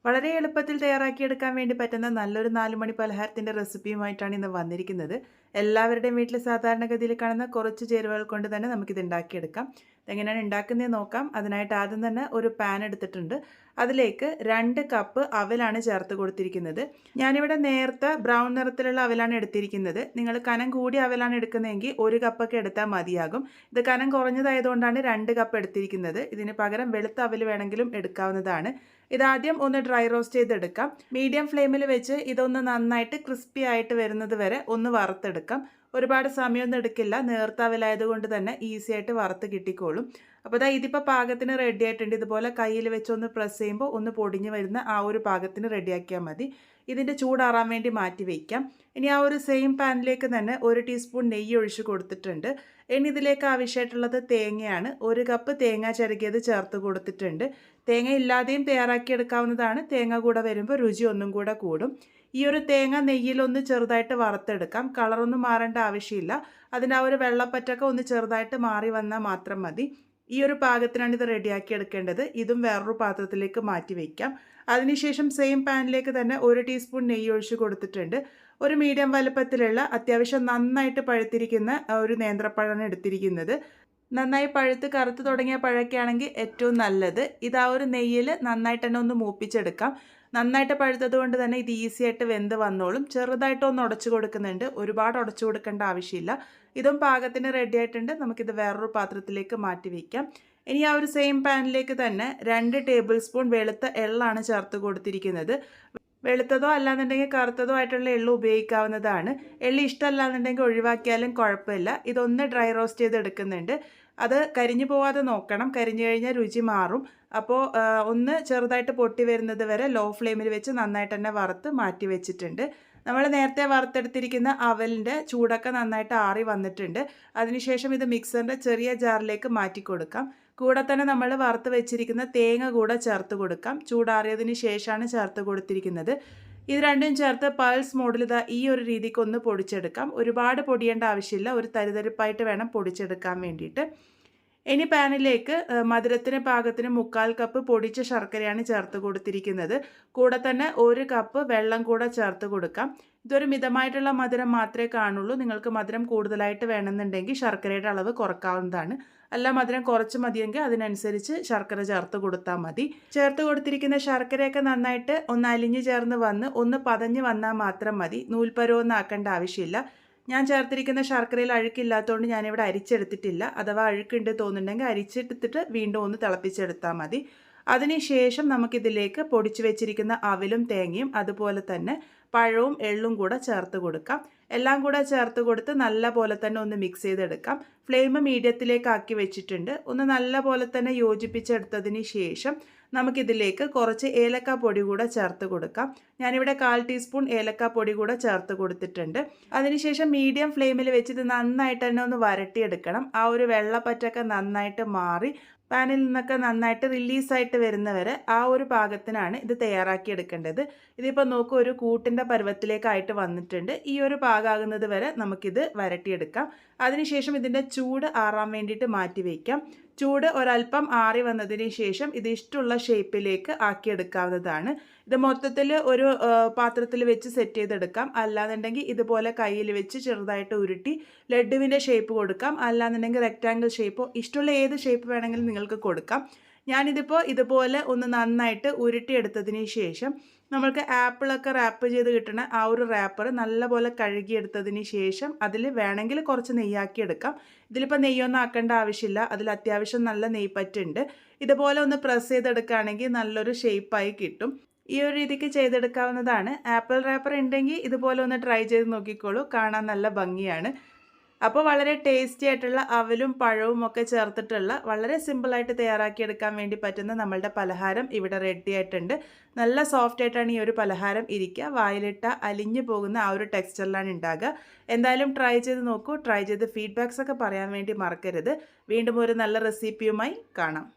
വളരെ എളുപ്പത്തിൽ തയ്യാറാക്കിയെടുക്കാൻ വേണ്ടി പറ്റുന്ന നല്ലൊരു 4 മണി പലഹാരത്തിൻ്റെ റെസിപ്പിയുമായിട്ടാണ് ഇന്ന് വന്നിരിക്കുന്നത്. എല്ലാവരുടെയും വീട്ടിൽ സാധാരണഗതിയിൽ കാണുന്ന കുറച്ച് ചേരുവകൾ കൊണ്ട് തന്നെ നമുക്കിത് ഉണ്ടാക്കിയെടുക്കാം. ഇതെങ്ങനെയാണ് ഉണ്ടാക്കുന്നതെന്ന് നോക്കാം. അതിനായിട്ട് ആദ്യം തന്നെ ഒരു പാൻ എടുത്തിട്ടുണ്ട്. അതിലേക്ക് 2 കപ്പ് അവലാണ് ചേർത്ത് കൊടുത്തിരിക്കുന്നത്. ഞാനിവിടെ നേർത്ത ബ്രൗൺ നിറത്തിലുള്ള അവലാണ് എടുത്തിരിക്കുന്നത്. നിങ്ങൾ കനം കൂടിയ അവലാണ് എടുക്കുന്നതെങ്കിൽ 1 കപ്പൊക്കെ എടുത്താൽ മതിയാകും. ഇത് കനം കുറഞ്ഞതായതുകൊണ്ടാണ് 2 കപ്പ് എടുത്തിരിക്കുന്നത്. ഇതിന് പകരം വെളുത്ത അവൽ വേണമെങ്കിലും എടുക്കാവുന്നതാണ്. ഇതാദ്യം ഒന്ന് ഡ്രൈ റോസ്റ്റ് ചെയ്തെടുക്കാം. മീഡിയം ഫ്ലെയിമിൽ വെച്ച് ഇതൊന്ന് നന്നായിട്ട് ക്രിസ്പി ആയിട്ട് വരുന്നത് വരെ ഒന്ന് വറുത്തെടുക്കാം. ഒരുപാട് സമയമൊന്നും എടുക്കില്ല. നേർത്ത അവലായതുകൊണ്ട് തന്നെ ഈസി ആയിട്ട് വറുത്ത് കിട്ടിക്കോളും. അപ്പോൾ ഇതിപ്പോൾ പാകത്തിന് റെഡി ആയിട്ടുണ്ട്. ഇതുപോലെ കയ്യിൽ വെച്ചൊന്ന് പ്രസ് ചെയ്യുമ്പോൾ ഒന്ന് പൊടിഞ്ഞ് വരുന്ന ആ ഒരു പാകത്തിന് റെഡിയാക്കിയാൽ മതി. ഇതിൻ്റെ ചൂടാറാൻ വേണ്ടി മാറ്റി വയ്ക്കാം. ഇനി ആ ഒരു സെയിം പാനിലേക്ക് തന്നെ 1 ടീസ്പൂൺ നെയ്യ് ഒഴിച്ച് കൊടുത്തിട്ടുണ്ട്. ഇനി ഇതിലേക്ക് ആവശ്യമായിട്ടുള്ളത് തേങ്ങയാണ്. 1 കപ്പ് തേങ്ങ ചിരകിയത് ചേർത്ത് കൊടുത്തിട്ടുണ്ട്. തേങ്ങ ഇല്ലാതെയും തയ്യാറാക്കിയെടുക്കാവുന്നതാണ്. തേങ്ങ കൂടെ വരുമ്പോൾ രുചി ഒന്നും കൂടെ കൂടും. ഈ ഒരു തേങ്ങ നെയ്യിലൊന്ന് ചെറുതായിട്ട് വറുത്തെടുക്കാം. കളറൊന്നും മാറേണ്ട ആവശ്യമില്ല. അതിൻ്റെ ആ ഒരു വെള്ളപ്പറ്റൊക്കെ ഒന്ന് ചെറുതായിട്ട് മാറി വന്നാൽ മാത്രം മതി. ഈ ഒരു പാകത്തിനാണ് ഇത് റെഡിയാക്കി എടുക്കേണ്ടത്. ഇതും വേറൊരു പാത്രത്തിലേക്ക് മാറ്റി വയ്ക്കാം. അതിനുശേഷം സെയിം പാനിലേക്ക് തന്നെ 1 ടീസ്പൂൺ നെയ്യ് ഒഴിച്ച് കൊടുത്തിട്ടുണ്ട്. ഒരു മീഡിയം വലുപ്പത്തിലുള്ള അത്യാവശ്യം നന്നായിട്ട് പഴുത്തിരിക്കുന്ന ഒരു നേന്ത്രപ്പഴമാണ് എടുത്തിരിക്കുന്നത്. നന്നായി പഴുത്ത് കറുത്ത് തുടങ്ങിയ പഴമൊക്കെയാണെങ്കിൽ ഏറ്റവും നല്ലത്. ഇത് ആ ഒരു നെയ്യിൽ നന്നായിട്ട് തന്നെ ഒന്ന് മൂപ്പിച്ചെടുക്കാം. നന്നായിട്ട് പഴുത്തത് കൊണ്ട് തന്നെ ഇത് ഈസി ആയിട്ട് വെന്ത് വന്നോളും. ചെറുതായിട്ടൊന്ന് ഉടച്ചു കൊടുക്കുന്നുണ്ട്. ഒരുപാട് ഉടച്ചു കൊടുക്കേണ്ട ആവശ്യമില്ല. ഇതും പാകത്തിന് റെഡി ആയിട്ടുണ്ട്. നമുക്കിത് വേറൊരു പാത്രത്തിലേക്ക് മാറ്റി വയ്ക്കാം. ഇനി ആ ഒരു സെയിം പാനിലേക്ക് തന്നെ 2 ടേബിൾ സ്പൂൺ വെളുത്ത എള്ളാണ് ചേർത്ത് കൊടുത്തിരിക്കുന്നത്. വെളുത്തതോ അല്ലാന്നുണ്ടെങ്കിൽ കറുത്തതോ ആയിട്ടുള്ള എള്ള് ഉപയോഗിക്കാവുന്നതാണ്. എള്ള് ഇഷ്ടമല്ലാന്നുണ്ടെങ്കിൽ ഒഴിവാക്കിയാലും കുഴപ്പമില്ല. ഇതൊന്ന് ഡ്രൈ റോസ്റ്റ് ചെയ്തെടുക്കുന്നുണ്ട്. അത് കരിഞ്ഞു പോവാതെ നോക്കണം. കരിഞ്ഞു കഴിഞ്ഞാൽ രുചി മാറും. അപ്പോൾ ഒന്ന് ചെറുതായിട്ട് പൊട്ടി വരുന്നത് വരെ ലോ ഫ്ലെയിമിൽ വെച്ച് നന്നായിട്ട് തന്നെ വറുത്ത് മാറ്റി വെച്ചിട്ടുണ്ട്. നമ്മൾ നേരത്തെ വറുത്തെടുത്തിരിക്കുന്ന അവലിൻ്റെ ചൂടൊക്കെ നന്നായിട്ട് ആറി വന്നിട്ടുണ്ട്. അതിനുശേഷം ഇത് മിക്സറിൻ്റെ ചെറിയ ജാറിലേക്ക് മാറ്റി കൊടുക്കാം. കൂടെ തന്നെ നമ്മൾ വറുത്ത് വെച്ചിരിക്കുന്ന തേങ്ങ കൂടെ ചേർത്ത് കൊടുക്കാം. ചൂടാറിയതിന് ശേഷമാണ് ചേർത്ത് കൊടുത്തിരിക്കുന്നത്. ഇത് രണ്ടും ചേർത്ത് പൾസ് മോഡിൽ ഈ ഒരു രീതിക്ക് ഒന്ന് പൊടിച്ചെടുക്കാം. ഒരുപാട് പൊടിയേണ്ട ആവശ്യമില്ല. ഒരു തരിതരിപ്പായിട്ട് വേണം പൊടിച്ചെടുക്കാൻ വേണ്ടിയിട്ട്. ഇനി പാനിലേക്ക് മധുരത്തിന് പാകത്തിന് 1/4 കപ്പ് പൊടിച്ച ശർക്കരയാണ് ചേർത്ത് കൊടുത്തിരിക്കുന്നത്. കൂടെ തന്നെ 1 കപ്പ് വെള്ളം കൂടെ ചേർത്ത് കൊടുക്കാം. ഇതൊരു മിതമായിട്ടുള്ള മധുരം മാത്രമേ കാണുള്ളൂ. നിങ്ങൾക്ക് മധുരം കൂടുതലായിട്ട് വേണമെന്നുണ്ടെങ്കിൽ ശർക്കരയുടെ അളവ് കുറക്കാവുന്നതാണ്. അല്ല മധുരം കുറച്ച് മതിയെങ്കിൽ അതിനനുസരിച്ച് ശർക്കര ചേർത്ത് കൊടുത്താൽ മതി. ചേർത്ത് കൊടുത്തിരിക്കുന്ന ശർക്കരയൊക്കെ നന്നായിട്ട് ഒന്ന് അലിഞ്ഞ് ചേർന്ന് വന്ന് ഒന്ന് പതഞ്ഞ് വന്നാൽ മാത്രം മതി. നൂൽപ്പരുവൊന്നും ആക്കേണ്ട ആവശ്യമില്ല. ഞാൻ ചേർത്തിരിക്കുന്ന ശർക്കരയിൽ അഴുക്കില്ലാത്തതുകൊണ്ട് ഞാനിവിടെ അരിച്ചെടുത്തിട്ടില്ല. അഥവാ അഴുക്കുണ്ട് തോന്നുന്നുണ്ടെങ്കിൽ അരിച്ചെടുത്തിട്ട് വീണ്ടും ഒന്ന് തിളപ്പിച്ചെടുത്താൽ മതി. അതിനുശേഷം നമുക്കിതിലേക്ക് പൊടിച്ചു വെച്ചിരിക്കുന്ന അവലും തേങ്ങയും അതുപോലെ തന്നെ പഴവും എള്ളും കൂടെ ചേർത്ത് കൊടുക്കാം. എല്ലാം കൂടെ ചേർത്ത് കൊടുത്ത് നല്ല പോലെ തന്നെ ഒന്ന് മിക്സ് ചെയ്തെടുക്കാം. ഫ്ലെയിം മീഡിയത്തിലേക്ക് ആക്കി വെച്ചിട്ടുണ്ട്. ഒന്ന് നല്ല പോലെ തന്നെ യോജിപ്പിച്ചെടുത്തതിന് ശേഷം നമുക്കിതിലേക്ക് കുറച്ച് ഏലക്ക പൊടി കൂടെ ചേർത്ത് കൊടുക്കാം. ഞാനിവിടെ 1/4 ടീസ്പൂൺ ഏലക്ക പൊടി കൂടെ ചേർത്ത് കൊടുത്തിട്ടുണ്ട്. അതിനുശേഷം മീഡിയം ഫ്ലെയിമിൽ വെച്ച് ഇത് നന്നായിട്ട് തന്നെ ഒന്ന് വരട്ടിയെടുക്കണം. ആ ഒരു വെള്ളപ്പറ്റൊക്കെ നന്നായിട്ട് മാറി പാനിൽ നിന്നൊക്കെ നന്നായിട്ട് റിലീസായിട്ട് വരുന്നവരെ ആ ഒരു പാകത്തിനാണ് ഇത് തയ്യാറാക്കിയെടുക്കേണ്ടത്. ഇതിപ്പോൾ നോക്കൂ, ഒരു കൂട്ടിൻ്റെ പരുവത്തിലേക്കായിട്ട് വന്നിട്ടുണ്ട്. ഈ ഒരു പാകമാകുന്നത് വരെ നമുക്കിത് വരട്ടിയെടുക്കാം. അതിനുശേഷം ഇതിൻ്റെ ചൂട് ആറാൻ വേണ്ടിയിട്ട് മാറ്റി വയ്ക്കാം. ചൂട് ഒരല്പം ആറി വന്നതിന് ശേഷം ഇത് ഇഷ്ടമുള്ള ഷേപ്പിലേക്ക് ആക്കിയെടുക്കാവുന്നതാണ്. ഇത് മൊത്തത്തിൽ ഒരു പാത്രത്തിൽ വെച്ച് സെറ്റ് ചെയ്തെടുക്കാം. അല്ലാന്നുണ്ടെങ്കിൽ ഇതുപോലെ കയ്യിൽ വെച്ച് ചെറുതായിട്ട് ഉരുട്ടി ലഡുവിൻ്റെ ഷേപ്പ് കൊടുക്കാം. അല്ലാന്നുണ്ടെങ്കിൽ റെക്റ്റാങ്കിൾ ഷേപ്പോ ഇഷ്ടമുള്ള ഏത് ഷേപ്പ് വേണമെങ്കിലും നിങ്ങൾക്ക് കൊടുക്കാം. ഞാനിതിപ്പോൾ ഇതുപോലെ ഒന്ന് നന്നായിട്ട് ഉരുട്ടിയെടുത്തതിന് ശേഷം നമ്മൾക്ക് ആപ്പിളൊക്കെ റാപ്പ് ചെയ്ത് കിട്ടുന്ന ആ ഒരു റാപ്പർ നല്ലപോലെ കഴുകിയെടുത്തതിന് ശേഷം അതിൽ വേണമെങ്കിൽ കുറച്ച് നെയ്യാക്കി എടുക്കാം. ഇതിലിപ്പോൾ നെയ്യൊന്നും ആക്കേണ്ട ആവശ്യമില്ല. അതിൽ അത്യാവശ്യം നല്ല നെയ്പ്പറ്റുണ്ട്. ഇതുപോലെ ഒന്ന് പ്രസ് ചെയ്തെടുക്കുകയാണെങ്കിൽ നല്ലൊരു ഷേപ്പായി കിട്ടും. ഈ ഒരു രീതിക്ക് ചെയ്തെടുക്കാവുന്നതാണ്. ആപ്പിൾ റാപ്പർ ഉണ്ടെങ്കിൽ ഇതുപോലെ ഒന്ന് ട്രൈ ചെയ്ത് നോക്കിക്കോളൂ. കാണാൻ നല്ല ഭംഗിയാണ്. അപ്പോൾ വളരെ ടേസ്റ്റി ആയിട്ടുള്ള അവലും പഴവും ഒക്കെ ചേർത്തിട്ടുള്ള വളരെ സിമ്പിളായിട്ട് തയ്യാറാക്കിയെടുക്കാൻ വേണ്ടി പറ്റുന്ന നമ്മളുടെ പലഹാരം ഇവിടെ റെഡി ആയിട്ടുണ്ട്. നല്ല സോഫ്റ്റ് ആയിട്ടാണ് ഈ ഒരു പലഹാരം ഇരിക്കുക. വായിലിട്ട അലിഞ്ഞു പോകുന്ന ആ ഒരു ടെക്സ്ചറിലാണ് ഉണ്ടാകുക. എന്തായാലും ട്രൈ ചെയ്ത് നോക്കൂ. ട്രൈ ചെയ്ത് ഫീഡ്ബാക്സ് ഒക്കെ പറയാൻ വേണ്ടി മറക്കരുത്. വീണ്ടും ഒരു നല്ല റെസിപ്പിയുമായി കാണാം.